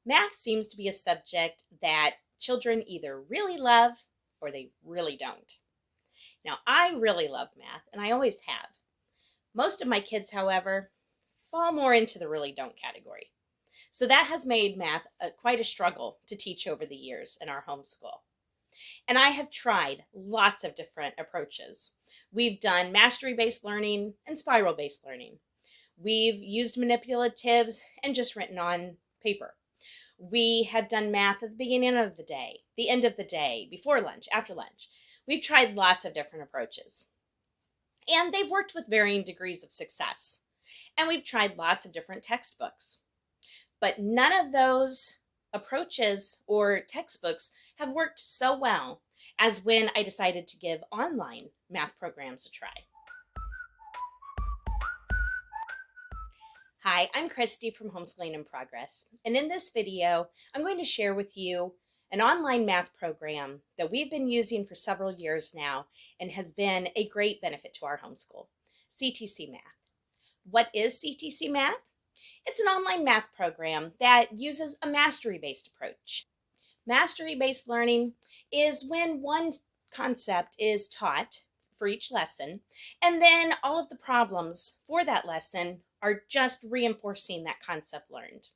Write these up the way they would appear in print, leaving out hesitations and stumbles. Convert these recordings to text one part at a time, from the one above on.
Math seems to be a subject that children either really love or they really don't. Now, I really love math, and I always have. Most of my kids, however, fall more into the really don't category. So that has made math quite a struggle to teach over the years in our homeschool. And I have tried lots of different approaches. We've done mastery-based learning and spiral-based learning. We've used manipulatives and just written on paper. We had done math at the beginning of the day, the end of the day, before lunch, after lunch. We've tried lots of different approaches. And they've worked with varying degrees of success. And we've tried lots of different textbooks. But none of those approaches or textbooks have worked so well as when I decided to give online math programs a try. Hi, I'm Christy from Homeschooling in Progress, and in this video, I'm going to share with you an online math program that we've been using for several years now and has been a great benefit to our homeschool, CTCMath. What is CTCMath? It's an online math program that uses a mastery-based approach. Mastery-based learning is when one concept is taught for each lesson, and then all of the problems for that lesson are just reinforcing that concept learned.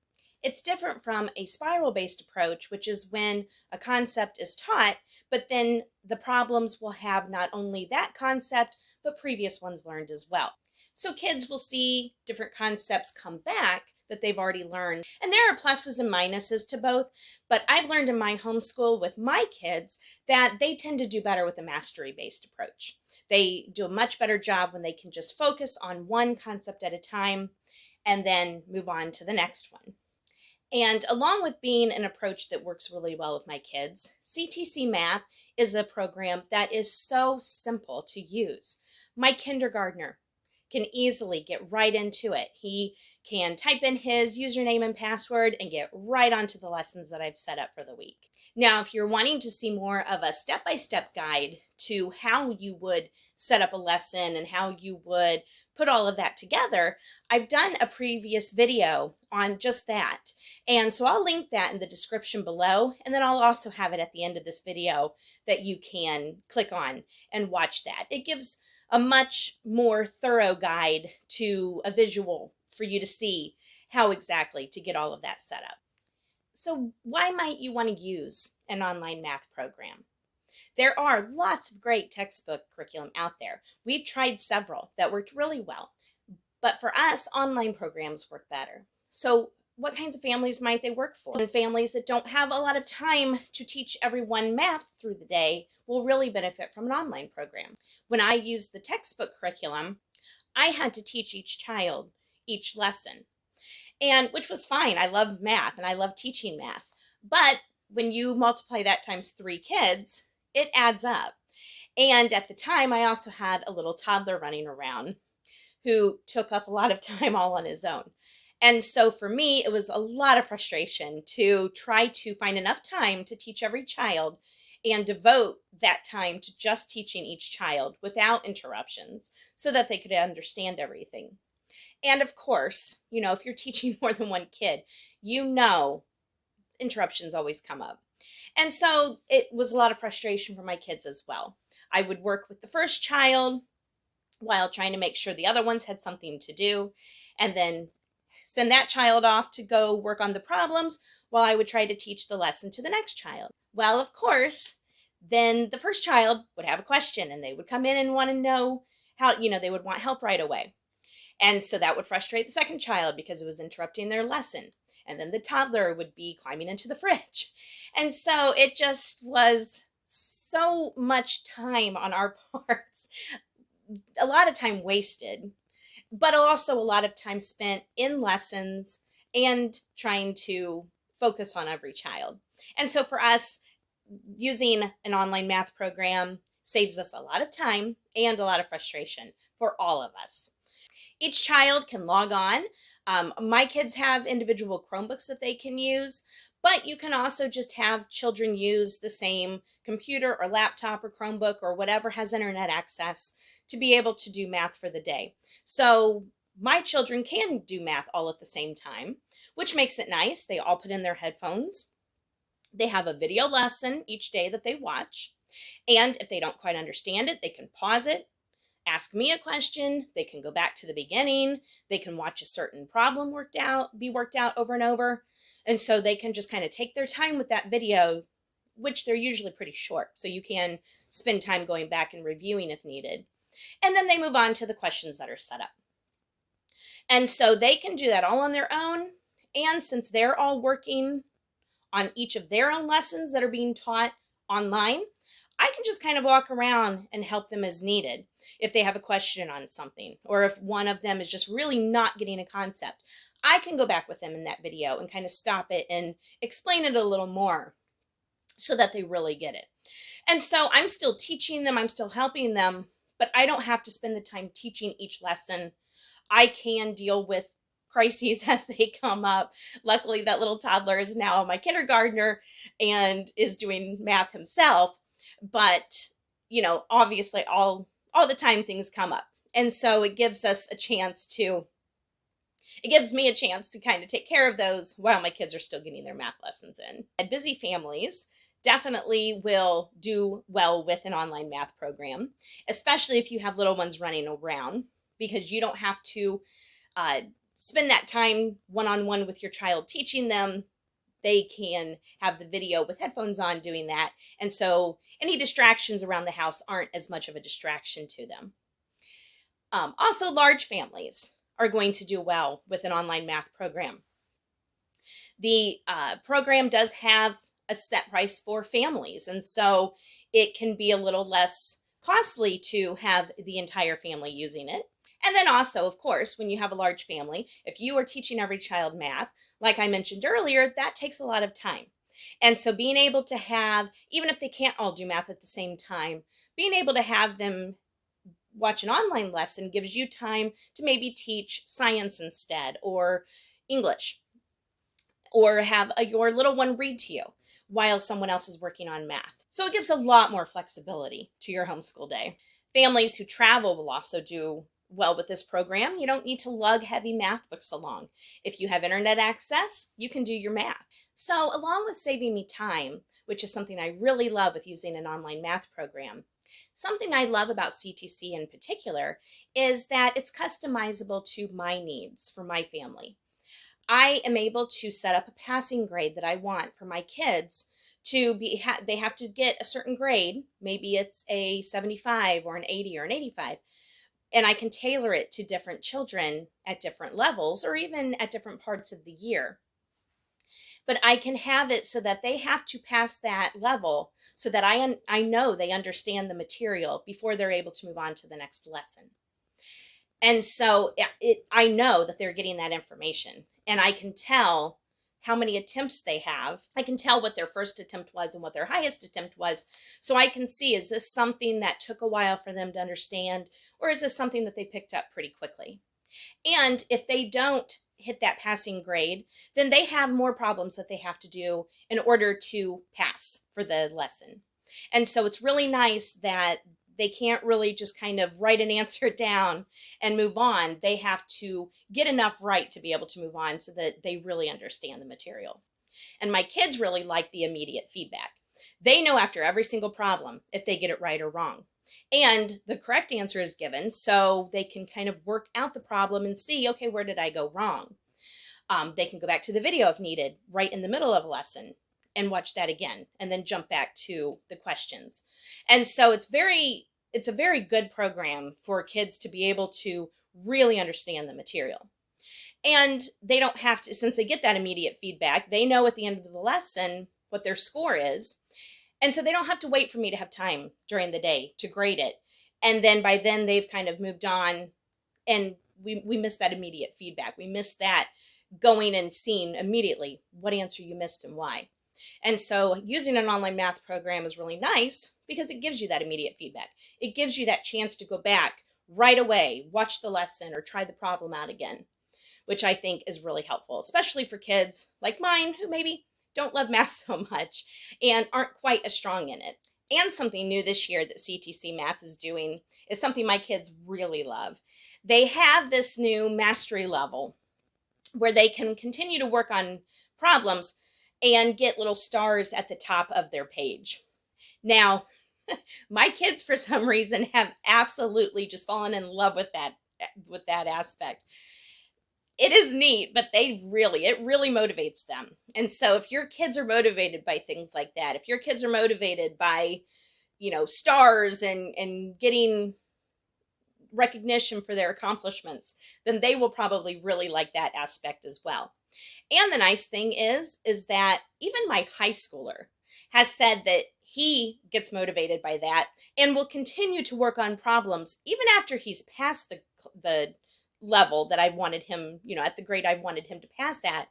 It's different from a spiral-based approach, which is when a concept is taught, but then the problems will have not only that concept, but previous ones learned as well. So kids will see different concepts come back that they've already learned. And there are pluses and minuses to both, but I've learned in my homeschool with my kids that they tend to do better with a mastery-based approach. They do a much better job when they can just focus on one concept at a time and then move on to the next one. And along with being an approach that works really well with my kids, CTCMath is a program that is so simple to use. My kindergartner can easily get right into it. He can type in his username and password and get right onto the lessons that I've set up for the week. Now, if you're wanting to see more of a step-by-step guide to how you would set up a lesson and how you would put all of that together, I've done a previous video on just that. And so I'll link that in the description below, and then I'll also have it at the end of this video that you can click on and watch that. It gives a much more thorough guide to a visual for you to see how exactly to get all of that set up. So why might you want to use an online math program? There are lots of great textbook curriculum out there. We've tried several that worked really well, but for us, online programs work better. So what kinds of families might they work for? And families that don't have a lot of time to teach everyone math through the day will really benefit from an online program. When I used the textbook curriculum, I had to teach each child each lesson, and which was fine. I loved math and I loved teaching math. But when you multiply that times 3 kids, it adds up. And at the time, I also had a little toddler running around who took up a lot of time all on his own. And so for me, it was a lot of frustration to try to find enough time to teach every child and devote that time to just teaching each child without interruptions so that they could understand everything. And of course, if you're teaching more than one kid, interruptions always come up. And so it was a lot of frustration for my kids as well. I would work with the first child while trying to make sure the other ones had something to do, and then send that child off to go work on the problems while I would try to teach the lesson to the next child. Well, of course, then the first child would have a question and they would come in and want to know how, they would want help right away. And so that would frustrate the second child because it was interrupting their lesson. And then the toddler would be climbing into the fridge. And so it just was so much time on our parts, a lot of time wasted, but also a lot of time spent in lessons and trying to focus on every child. And so for us, using an online math program saves us a lot of time and a lot of frustration for all of us. Each child can log on. My kids have individual Chromebooks that they can use, but you can also just have children use the same computer or laptop or Chromebook or whatever has internet access to be able to do math for the day. So my children can do math all at the same time, which makes it nice. They all put in their headphones. They have a video lesson each day that they watch. And if they don't quite understand it, they can pause it, ask me a question. They can go back to the beginning. They can watch a certain problem be worked out over and over. And so they can just kind of take their time with that video, which they're usually pretty short. So you can spend time going back and reviewing if needed. And then they move on to the questions that are set up. And so they can do that all on their own. And since they're all working on each of their own lessons that are being taught online, I can just kind of walk around and help them as needed. If they have a question on something, or if one of them is just really not getting a concept, I can go back with them in that video and kind of stop it and explain it a little more so that they really get it. And so I'm still teaching them, I'm still helping them, but I don't have to spend the time teaching each lesson. I can deal with crises as they come up. Luckily, that little toddler is now my kindergartner and is doing math himself. But, obviously all the time things come up. And so it gives me a chance to kind of take care of those while my kids are still getting their math lessons in. And busy families definitely will do well with an online math program, especially if you have little ones running around, because you don't have to spend that time one-on-one with your child teaching them. They can have the video with headphones on doing that. And so any distractions around the house aren't as much of a distraction to them. Also, large families are going to do well with an online math program. The program does have a set price for families, and so it can be a little less costly to have the entire family using it. And then also, of course, when you have a large family, if you are teaching every child math, like I mentioned earlier, that takes a lot of time. And so being able to have, even if they can't all do math at the same time, being able to have them watch an online lesson gives you time to maybe teach science instead, or English, or have your little one read to you while someone else is working on math. So it gives a lot more flexibility to your homeschool day. Families who travel will also do well with this program. You don't need to lug heavy math books along. If you have internet access, you can do your math. So along with saving me time, which is something I really love with using an online math program, something I love about CTC in particular is that it's customizable to my needs for my family. I am able to set up a passing grade that I want for my kids to be, they have to get a certain grade. Maybe it's a 75 or an 80 or an 85. And I can tailor it to different children at different levels or even at different parts of the year. But I can have it so that they have to pass that level so that I know they understand the material before they're able to move on to the next lesson. And so I know that they're getting that information, and I can tell how many attempts they have. I can tell what their first attempt was and what their highest attempt was. So I can see, is this something that took a while for them to understand, or is this something that they picked up pretty quickly? And if they don't hit that passing grade, then they have more problems that they have to do in order to pass for the lesson. And so it's really nice that they can't really just kind of write an answer down and move on. They have to get enough right to be able to move on so that they really understand the material. And my kids really like the immediate feedback. They know after every single problem if they get it right or wrong. And the correct answer is given, so they can kind of work out the problem and see, okay, where did I go wrong? They can go back to the video if needed, right in the middle of a lesson, and watch that again, and then jump back to the questions. And so it's a very good program for kids to be able to really understand the material. And they don't have to, since they get that immediate feedback, they know at the end of the lesson what their score is. And so they don't have to wait for me to have time during the day to grade it. And then by then they've kind of moved on, and we miss that immediate feedback. We miss that going and seeing immediately what answer you missed and why. And so using an online math program is really nice because it gives you that immediate feedback. It gives you that chance to go back right away, watch the lesson, or try the problem out again, which I think is really helpful, especially for kids like mine who maybe don't love math so much and aren't quite as strong in it. And something new this year that CTCMath is doing is something my kids really love. They have this new mastery level where they can continue to work on problems and get little stars at the top of their page. Now, my kids for some reason have absolutely just fallen in love with that aspect. It is neat, but it really motivates them. And so if your kids are motivated by things like that, if your kids are motivated by, stars and getting recognition for their accomplishments, then they will probably really like that aspect as well. And the nice thing is that even my high schooler has said that he gets motivated by that and will continue to work on problems even after he's passed the level that I wanted him, at the grade I wanted him to pass at.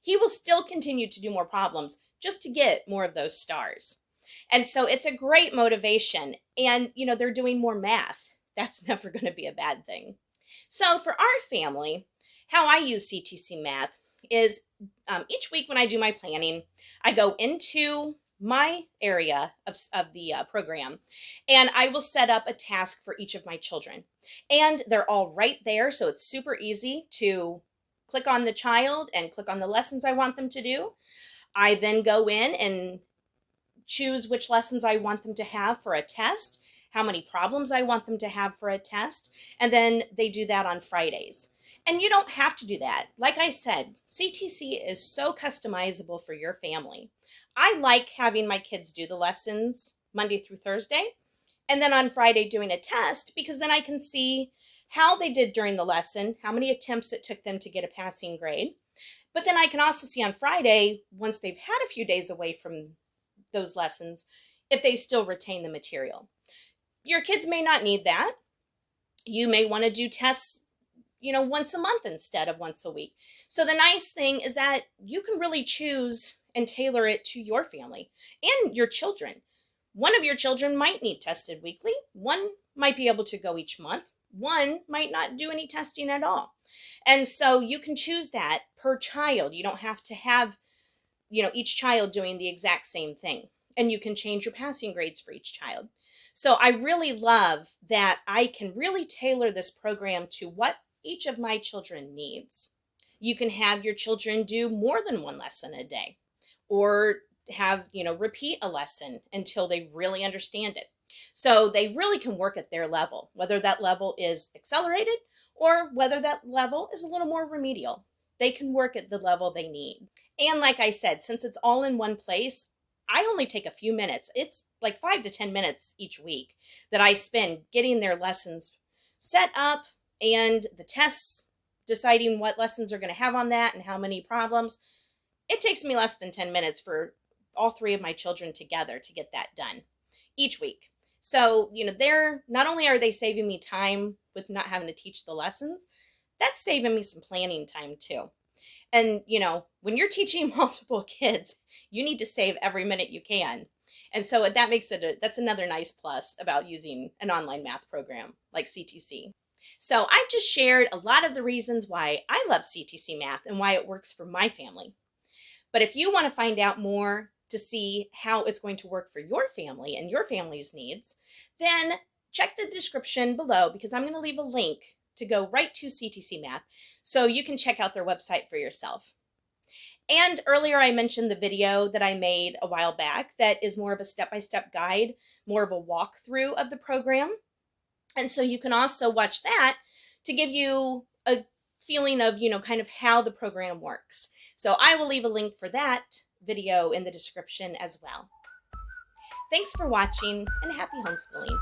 He will still continue to do more problems just to get more of those stars. And so it's a great motivation. And, they're doing more math. That's never going to be a bad thing. So for our family, how I use CTCMath is each week when I do my planning, I go into my area of the program, and I will set up a task for each of my children. And they're all right there, so it's super easy to click on the child and click on the lessons I want them to do. I then go in and choose which lessons I want them to have for a test, how many problems I want them to have for a test, and then they do that on Fridays. And you don't have to do that. Like I said, CTC is so customizable for your family. I like having my kids do the lessons Monday through Thursday, and then on Friday doing a test, because then I can see how they did during the lesson, how many attempts it took them to get a passing grade. But then I can also see on Friday, once they've had a few days away from those lessons, if they still retain the material. Your kids may not need that. You may want to do tests, once a month instead of once a week. So the nice thing is that you can really choose and tailor it to your family and your children. One of your children might need tested weekly. One might be able to go each month. One might not do any testing at all. And so you can choose that per child. You don't have to have, each child doing the exact same thing. And you can change your passing grades for each child. So I really love that I can really tailor this program to what each of my children needs. You can have your children do more than one lesson a day, or have, repeat a lesson until they really understand it. So they really can work at their level, whether that level is accelerated or whether that level is a little more remedial. They can work at the level they need. And like I said, since it's all in one place, I only take a few minutes. It's like 5 to 10 minutes each week that I spend getting their lessons set up and the tests, deciding what lessons are going to have on that and how many problems. It takes me less than 10 minutes for all 3 of my children together to get that done each week. So, they're not only are they saving me time with not having to teach the lessons, that's saving me some planning time too. And, when you're teaching multiple kids, you need to save every minute you can. And so that makes that's another nice plus about using an online math program like CTC. So I've just shared a lot of the reasons why I love CTCMath and why it works for my family. But if you want to find out more to see how it's going to work for your family and your family's needs, then check the description below, because I'm going to leave a link to go right to CTCMath so you can check out their website for yourself. And earlier I mentioned the video that I made a while back that is more of a step-by-step guide, more of a walkthrough of the program. And so you can also watch that to give you a feeling of, kind of how the program works. So I will leave a link for that video in the description as well. Thanks for watching, and happy homeschooling.